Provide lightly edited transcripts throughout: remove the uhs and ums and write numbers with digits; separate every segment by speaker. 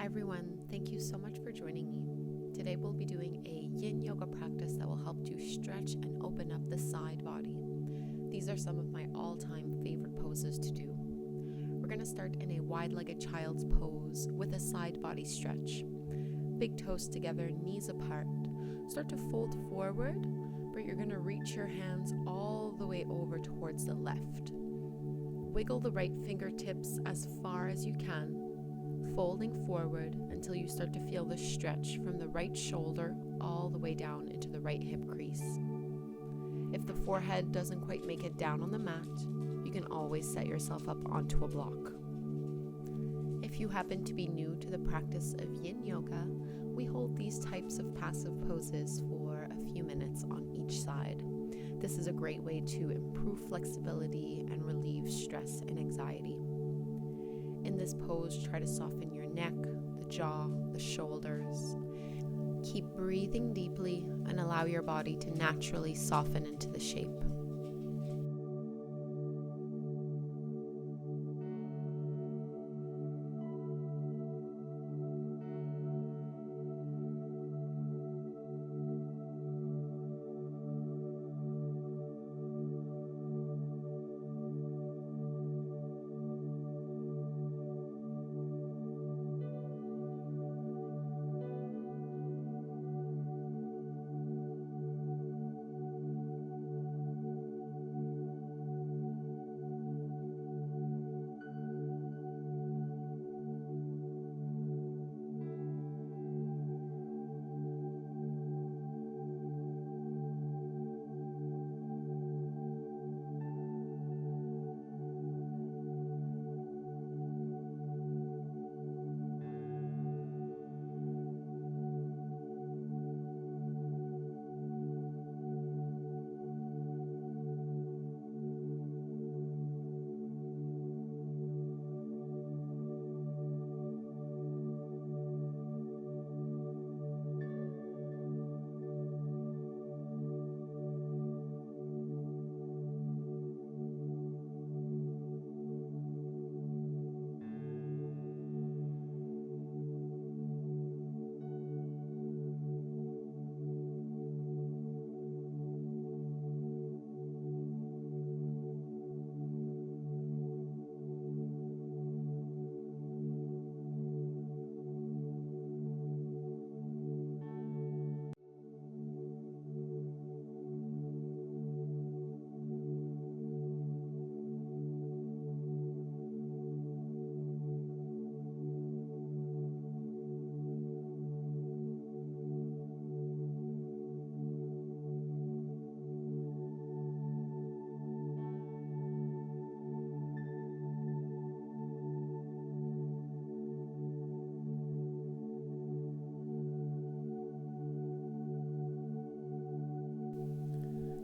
Speaker 1: everyone, thank you so much for joining me. Today we'll be doing a Yin Yoga practice that will help you stretch and open up the side body. These are some of my all-time favorite poses to do. We're going to start in a wide-legged child's pose with a side body stretch. Big toes together, knees apart. Start to fold forward, but you're going to reach your hands all the way over towards the left. Wiggle the right fingertips as far as you can, folding forward until you start to feel the stretch from the right shoulder all the way down into the right hip crease. If the forehead doesn't quite make it down on the mat, you can always set yourself up onto a block. If you happen to be new to the practice of Yin Yoga, we hold these types of passive poses for a few minutes on each side. This is a great way to improve flexibility and relieve stress and anxiety. In this pose, try to soften your neck, the jaw, the shoulders. Keep breathing deeply and allow your body to naturally soften into the shape.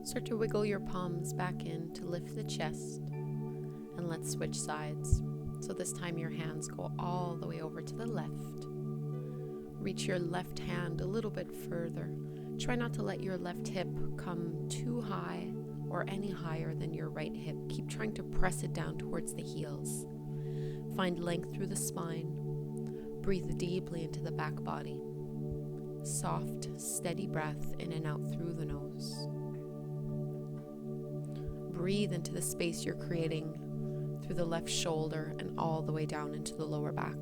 Speaker 1: Start to wiggle your palms back in to lift the chest, and let's switch sides. So this time your hands go all the way over to the left. Reach your left hand a little bit further. Try not to let your left hip come too high or any higher than your right hip. Keep trying to press it down towards the heels. Find length through the spine. Breathe deeply into the back body. Soft, steady breath in and out through the nose. Breathe into the space you're creating through the left shoulder and all the way down into the lower back.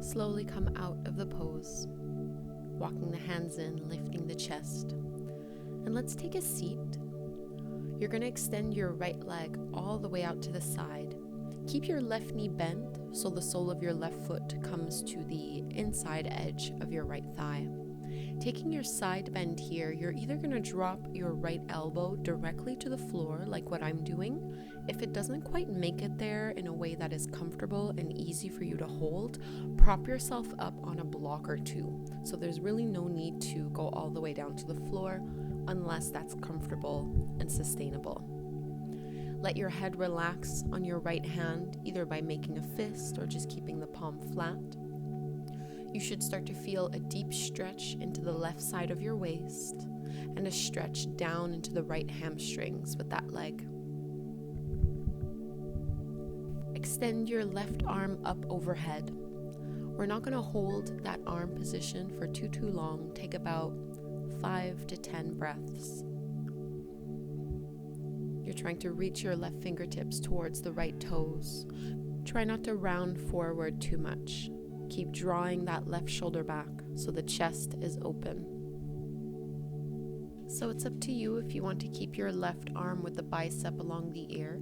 Speaker 1: Slowly come out of the pose, walking the hands in, lifting the chest. And let's take a seat. You're going to extend your right leg all the way out to the side. Keep your left knee bent so the sole of your left foot comes to the inside edge of your right thigh. Taking your side bend here, you're either going to drop your right elbow directly to the floor like what I'm doing. If it doesn't quite make it there in a way that is comfortable and easy for you to hold, prop yourself up on a block or two. So there's really no need to go all the way down to the floor unless that's comfortable and sustainable. Let your head relax on your right hand, either by making a fist or just keeping the palm flat. You should start to feel a deep stretch into the left side of your waist and a stretch down into the right hamstrings with that leg. Extend your left arm up overhead. We're not going to hold that arm position for too long. Take about 5 to 10 breaths. You're trying to reach your left fingertips towards the right toes. Try not to round forward too much. Keep drawing that left shoulder back so the chest is open. So it's up to you if you want to keep your left arm with the bicep along the ear.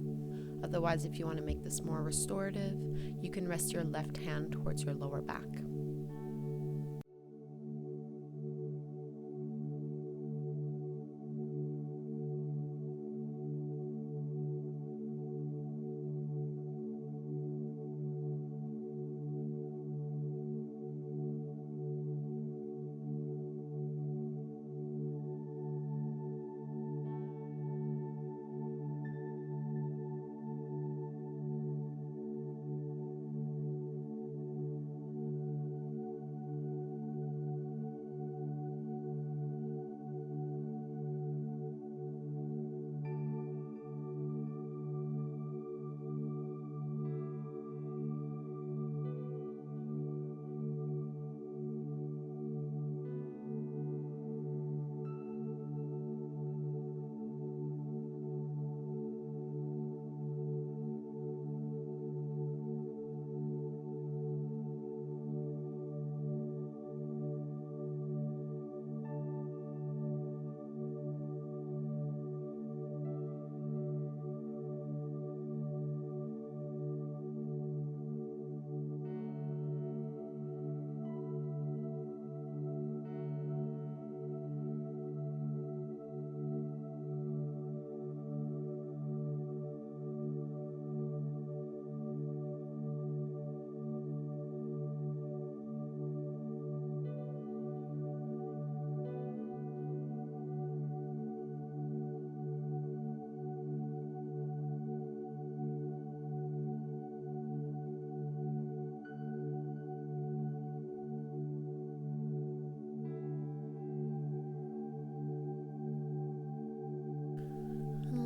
Speaker 1: Otherwise, if you want to make this more restorative, you can rest your left hand towards your lower back.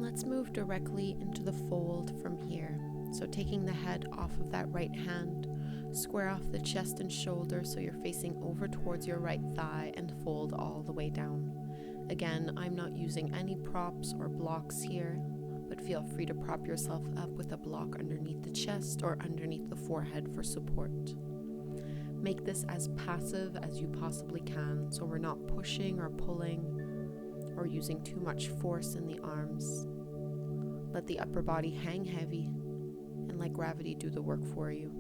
Speaker 1: Let's move directly into the fold from here. So taking the head off of that right hand, square off the chest and shoulder so you're facing over towards your right thigh and fold all the way down. Again, I'm not using any props or blocks here, but feel free to prop yourself up with a block underneath the chest or underneath the forehead for support. Make this as passive as you possibly can, so we're not pushing or pulling or using too much force in the arms. Let the upper body hang heavy and let gravity do the work for you.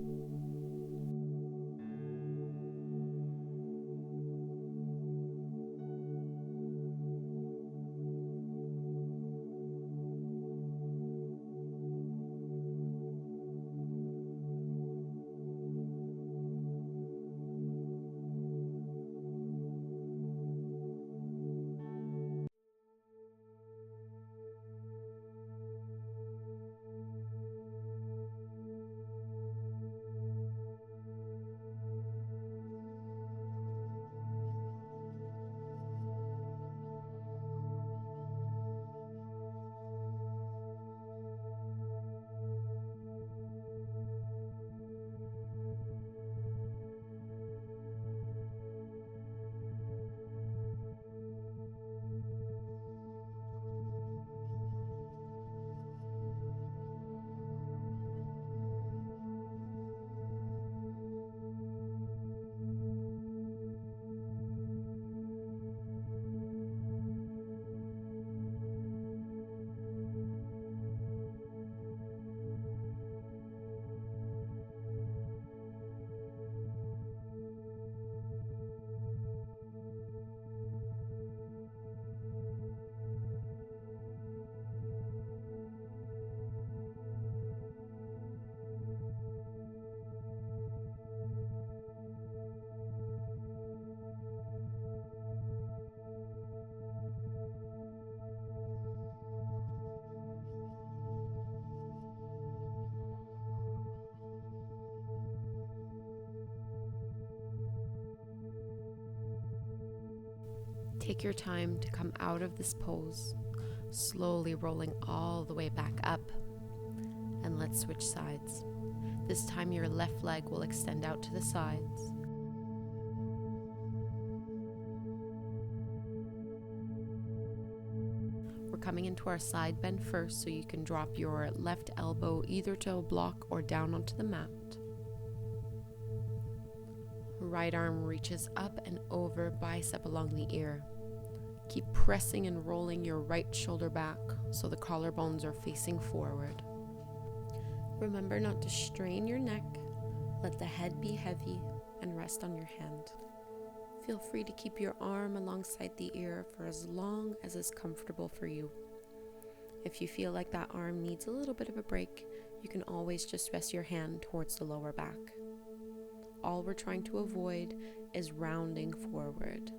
Speaker 1: Take your time to come out of this pose, slowly rolling all the way back up. And let's switch sides. This time your left leg will extend out to the sides. We're coming into our side bend first, so you can drop your left elbow either to a block or down onto the mat. Right arm reaches up and over, bicep along the ear. Keep pressing and rolling your right shoulder back so the collarbones are facing forward. Remember not to strain your neck. Let the head be heavy and rest on your hand. Feel free to keep your arm alongside the ear for as long as is comfortable for you. If you feel like that arm needs a little bit of a break, you can always just rest your hand towards the lower back. All we're trying to avoid is rounding forward.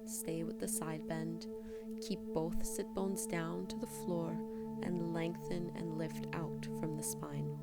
Speaker 1: Stay with the side bend. Keep both sit bones down to the floor and lengthen and lift out from the spine.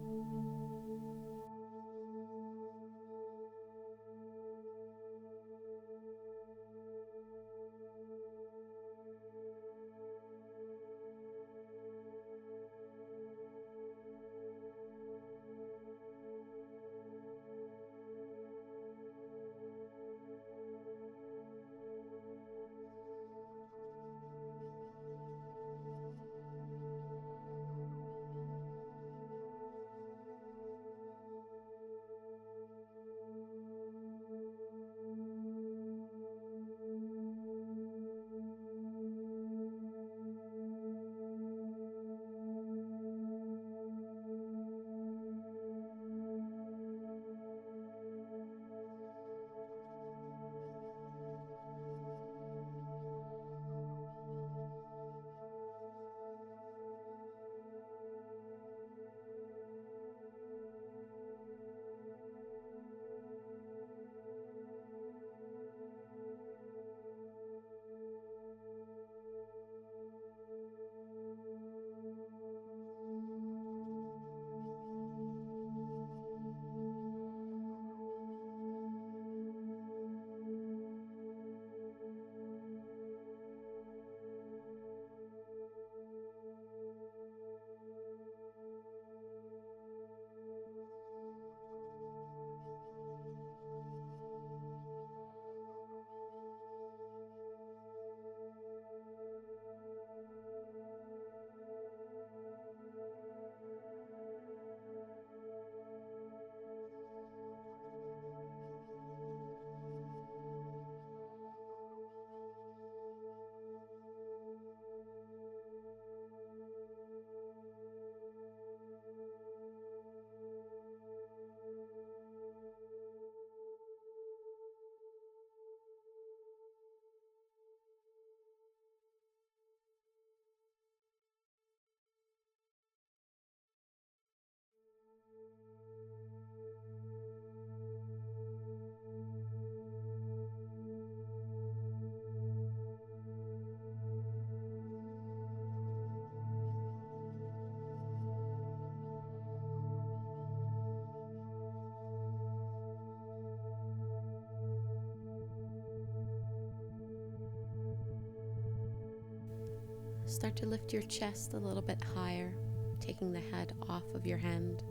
Speaker 1: Start to lift your chest a little bit higher, taking the head off of your hand.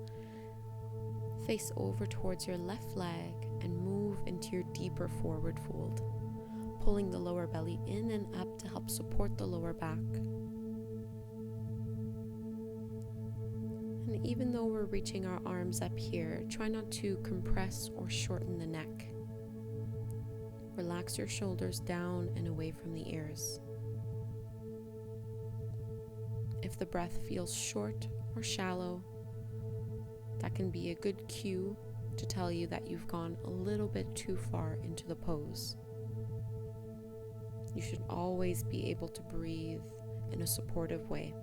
Speaker 1: Face over towards your left leg and move into your deeper forward fold, pulling the lower belly in and up to help support the lower back. And even though we're reaching our arms up here, try not to compress or shorten the neck. Relax your shoulders down and away from the ears. If the breath feels short or shallow, that can be a good cue to tell you that you've gone a little bit too far into the pose. You should always be able to breathe in a supportive way.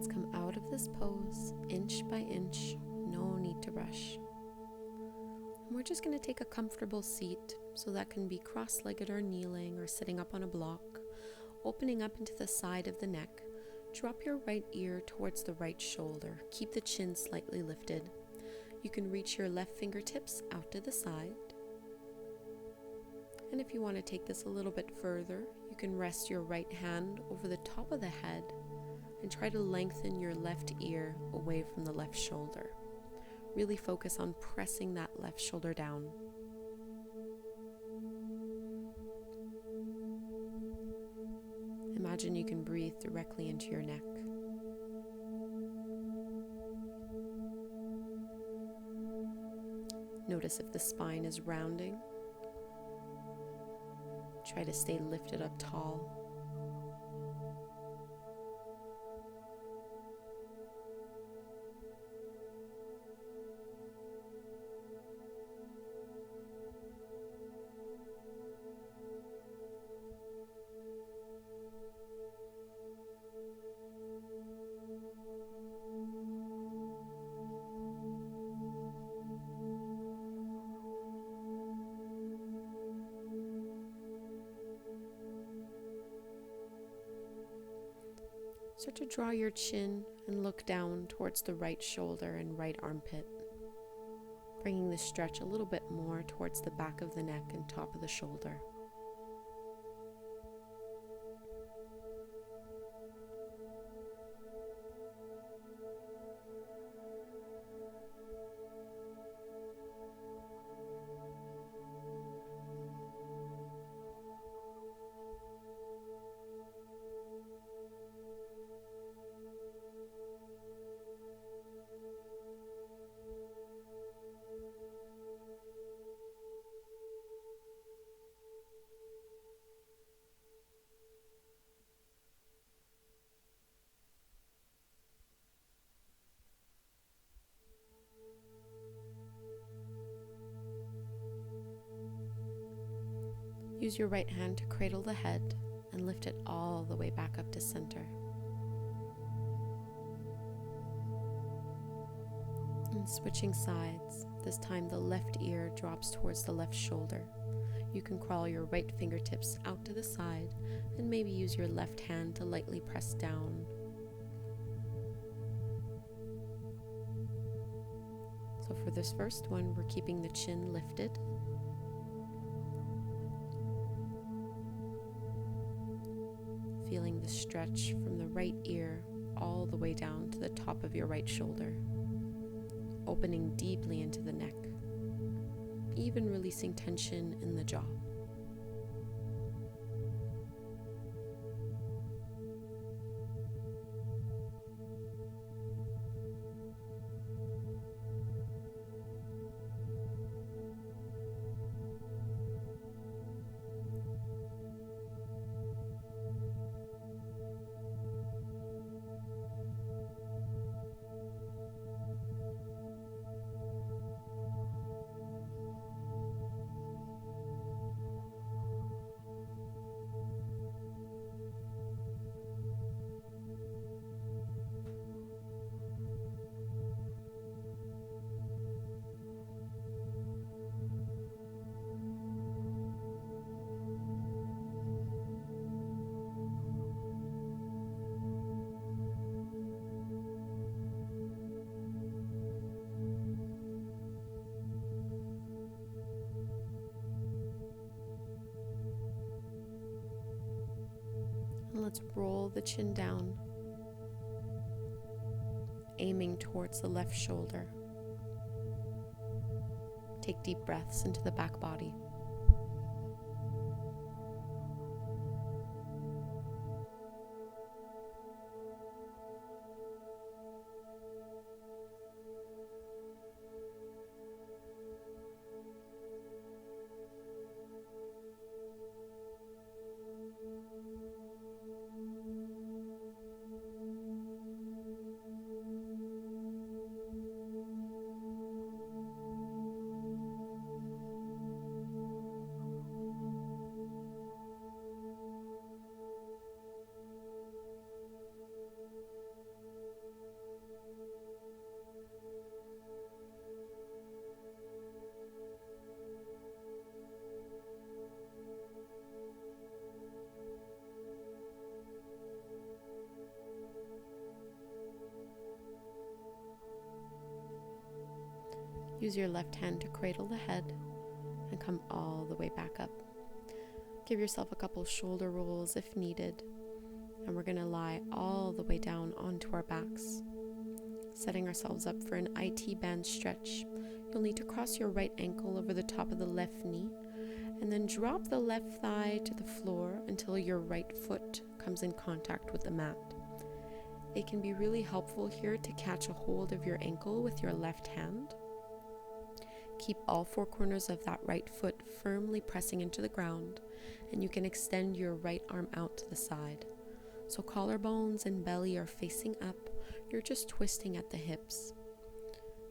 Speaker 1: Let's come out of this pose inch by inch, no need to rush. And we're just going to take a comfortable seat, so that can be cross-legged or kneeling or sitting up on a block, opening up into the side of the neck. Drop your right ear towards the right shoulder. Keep the chin slightly lifted. You can reach your left fingertips out to the side. And if you want to take this a little bit further, you can rest your right hand over the top of the head and try to lengthen your left ear away from the left shoulder. Really focus on pressing that left shoulder down. Imagine you can breathe directly into your neck. Notice if the spine is rounding. Try to stay lifted up tall. Start to draw your chin and look down towards the right shoulder and right armpit, bringing the stretch a little bit more towards the back of the neck and top of the shoulder. Use your right hand to cradle the head and lift it all the way back up to center. And switching sides, this time the left ear drops towards the left shoulder. You can crawl your right fingertips out to the side and maybe use your left hand to lightly press down. So for this first one, we're keeping the chin lifted. Feeling the stretch from the right ear all the way down to the top of your right shoulder, opening deeply into the neck, even releasing tension in the jaw. And let's roll the chin down, aiming towards the left shoulder. Take deep breaths into the back body. Use your left hand to cradle the head and come all the way back up. Give yourself a couple shoulder rolls if needed, and we're going to lie all the way down onto our backs, setting ourselves up for an IT band stretch. You'll need to cross your right ankle over the top of the left knee, and then drop the left thigh to the floor until your right foot comes in contact with the mat. It can be really helpful here to catch a hold of your ankle with your left hand. Keep all four corners of that right foot firmly pressing into the ground, and you can extend your right arm out to the side. So collarbones and belly are facing up, you're just twisting at the hips.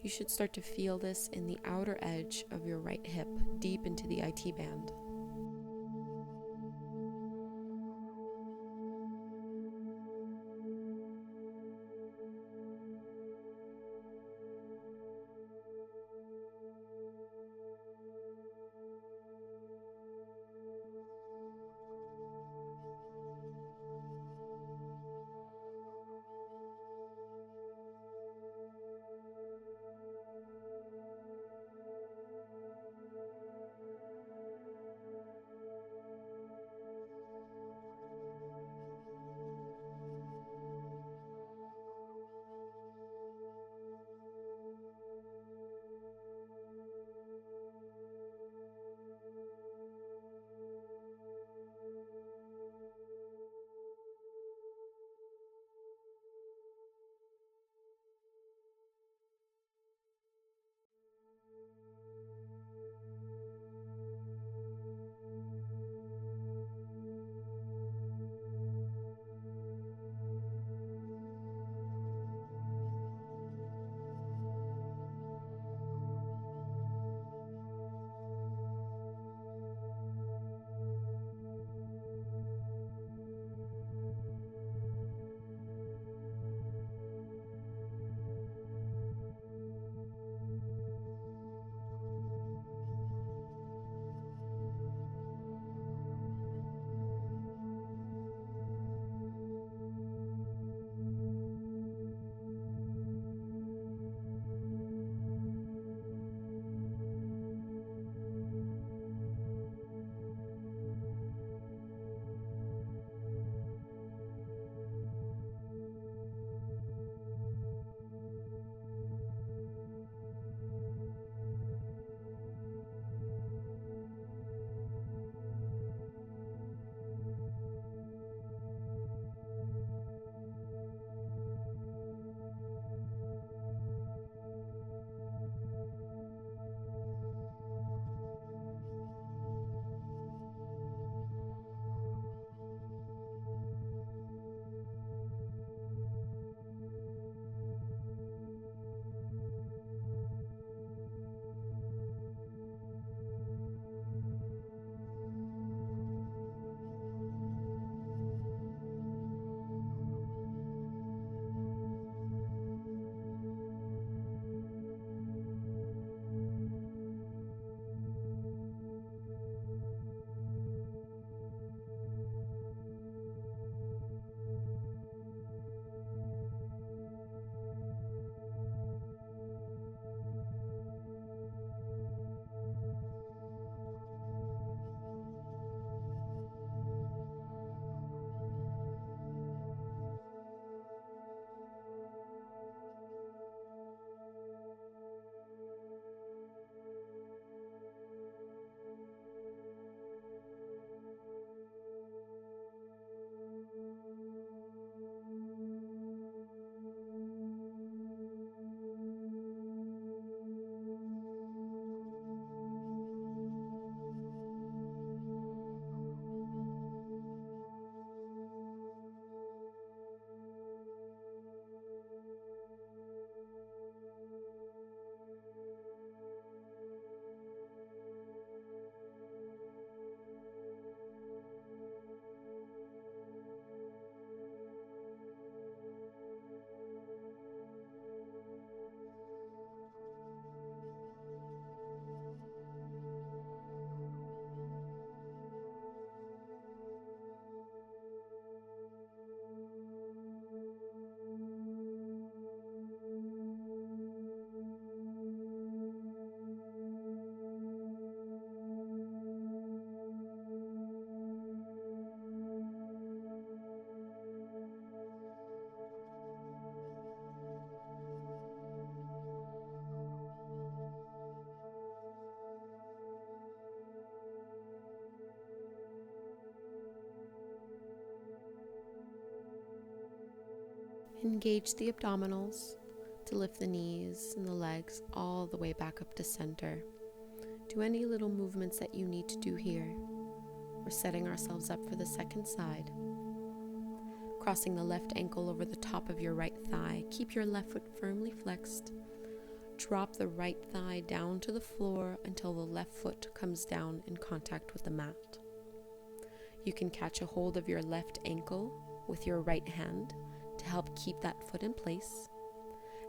Speaker 1: You should start to feel this in the outer edge of your right hip, deep into the IT band. Engage the abdominals to lift the knees and the legs all the way back up to center. Do any little movements that you need to do here. We're setting ourselves up for the second side. Crossing the left ankle over the top of your right thigh. Keep your left foot firmly flexed. Drop the right thigh down to the floor until the left foot comes down in contact with the mat. You can catch a hold of your left ankle with your right hand to help keep that foot in place.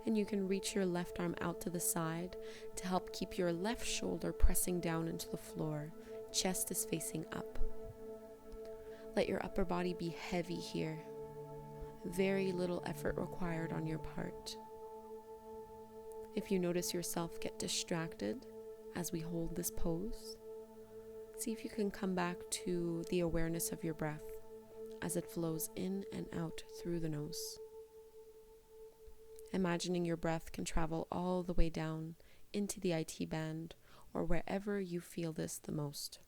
Speaker 1: And you can reach your left arm out to the side to help keep your left shoulder pressing down into the floor. Chest is facing up. Let your upper body be heavy here. Very little effort required on your part. If you notice yourself get distracted as we hold this pose, see if you can come back to the awareness of your breath as it flows in and out through the nose. Imagining your breath can travel all the way down into the IT band or wherever you feel this the most.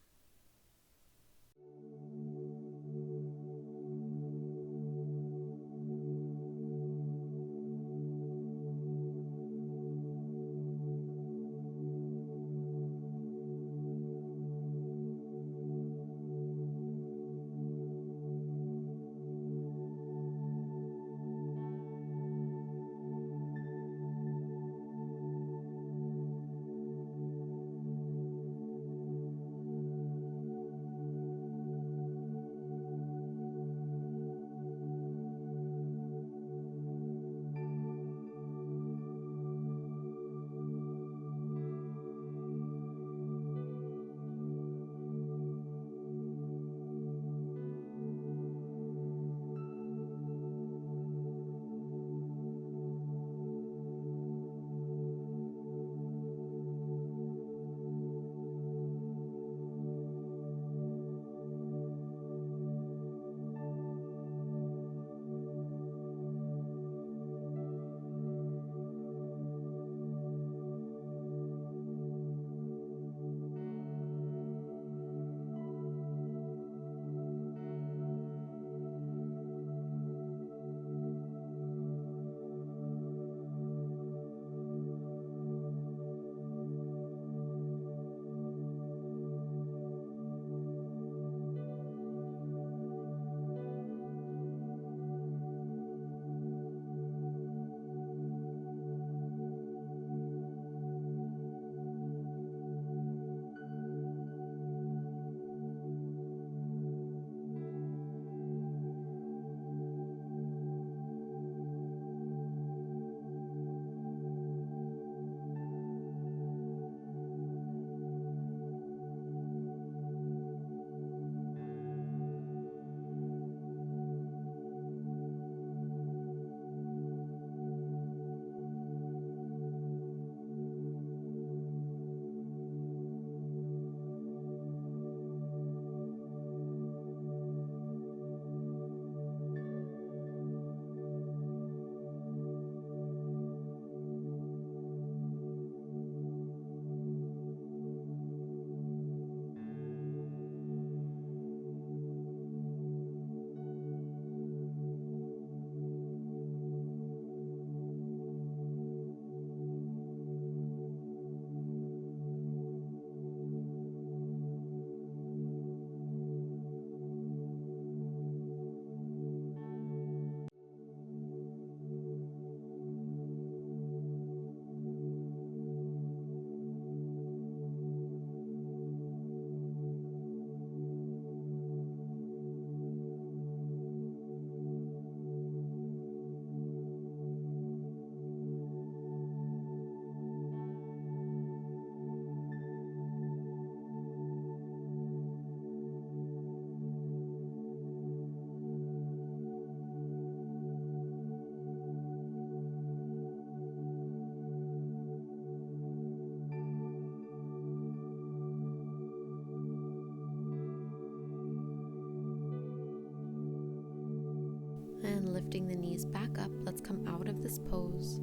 Speaker 1: And lifting the knees back up, let's come out of this pose.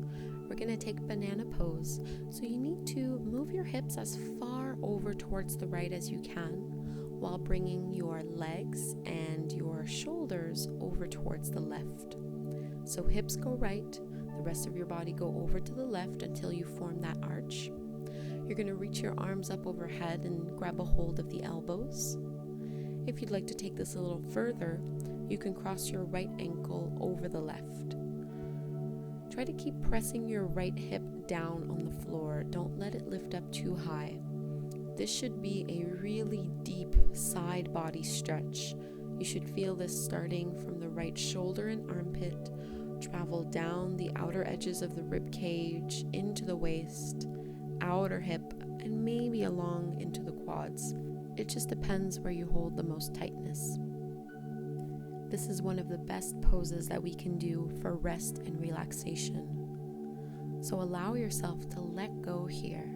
Speaker 1: We're going to take banana pose. So you need to move your hips as far over towards the right as you can, while bringing your legs and your shoulders over towards the left. So hips go right, the rest of your body go over to the left until you form that arch. You're going to reach your arms up overhead and grab a hold of the elbows. If you'd like to take this a little further, you can cross your right ankle over the left. Try to keep pressing your right hip down on the floor. Don't let it lift up too high. This should be a really deep side body stretch. You should feel this starting from the right shoulder and armpit, travel down the outer edges of the rib cage, into the waist, outer hip, and maybe along into the quads. It just depends where you hold the most tightness. This is one of the best poses that we can do for rest and relaxation. So allow yourself to let go here.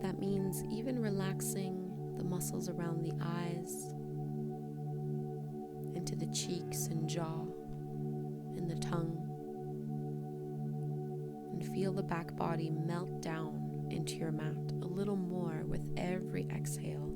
Speaker 1: That means even relaxing the muscles around the eyes, into the cheeks and jaw, and the tongue. And feel the back body melt down into your mat a little more with every exhale.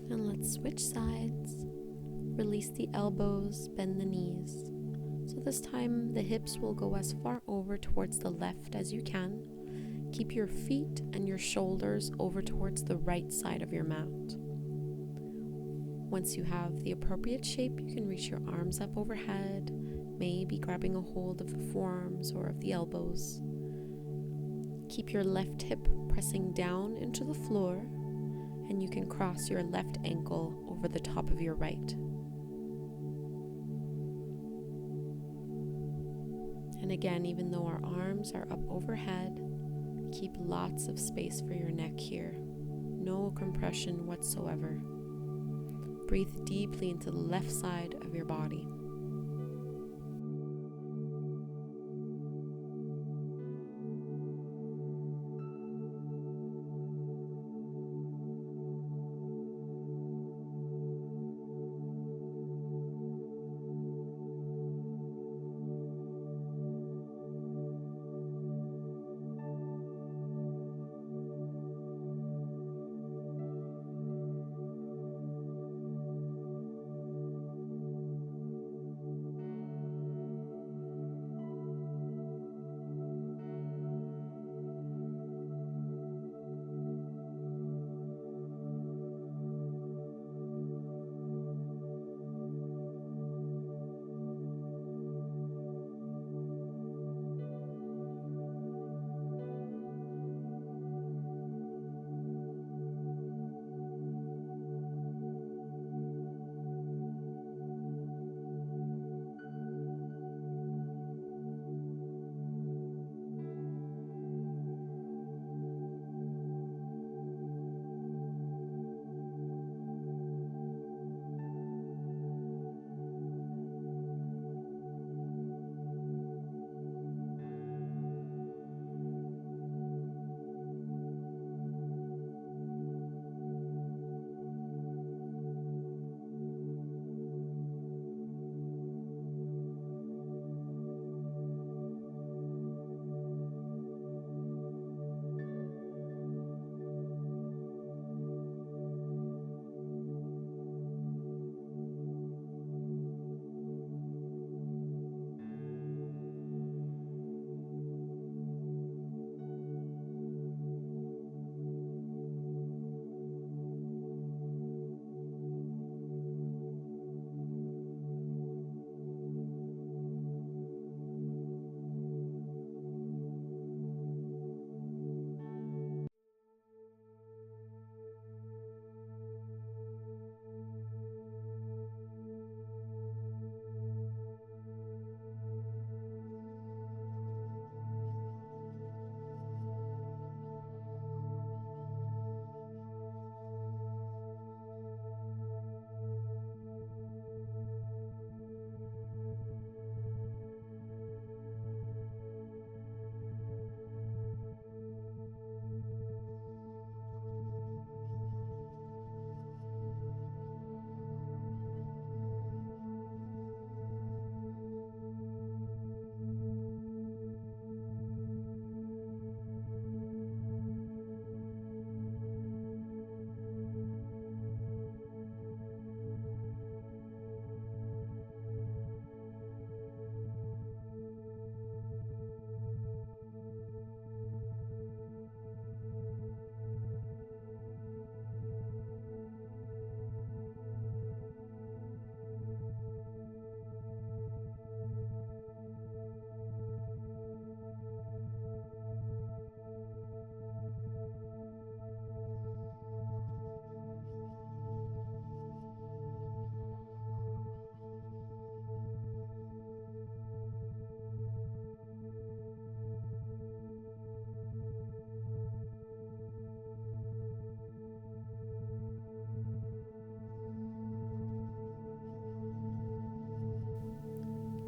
Speaker 1: And let's switch sides. Release the elbows, bend the knees. So this time the hips will go as far over towards the left as you can. Keep your feet and your shoulders over towards the right side of your mat. Once you have the appropriate shape, you can reach your arms up overhead, maybe grabbing a hold of the forearms or of the elbows. Keep your left hip pressing down into the floor, and you can cross your left ankle over the top of your right. And again, even though our arms are up overhead, keep lots of space for your neck here. No compression whatsoever. Breathe deeply into the left side of your body.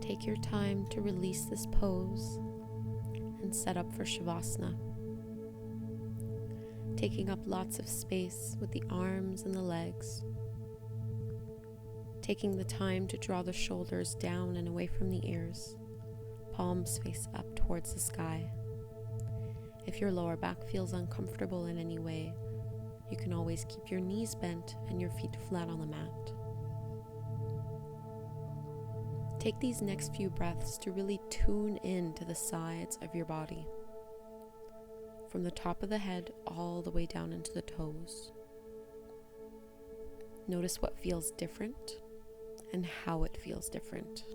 Speaker 1: Take your time to release this pose and set up for shavasana. Taking up lots of space with the arms and the legs. Taking the time to draw the shoulders down and away from the ears, palms face up towards the sky. If your lower back feels uncomfortable in any way, you can always keep your knees bent and your feet flat on the mat. Take these next few breaths to really tune in to the sides of your body, from the top of the head all the way down into the toes. Notice what feels different and how it feels different.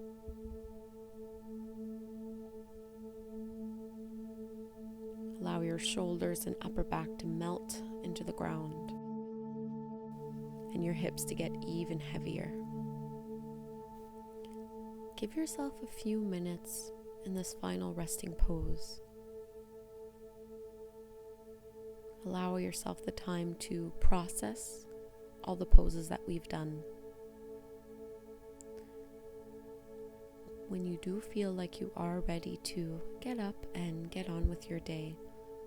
Speaker 1: Allow your shoulders and upper back to melt into the ground and your hips to get even heavier. Give yourself a few minutes in this final resting pose. Allow yourself the time to process all the poses that we've done. When you do feel like you are ready to get up and get on with your day,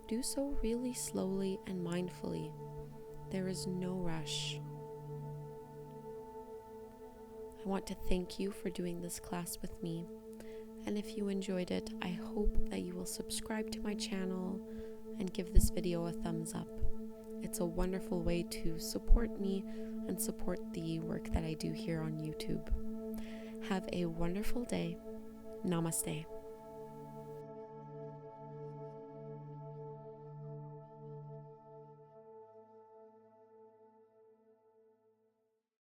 Speaker 1: do so really slowly and mindfully. There is no rush. I want to thank you for doing this class with me. And if you enjoyed it, I hope that you will subscribe to my channel and give this video a thumbs up. It's a wonderful way to support me and support the work that I do here on YouTube. Have a wonderful day. Namaste.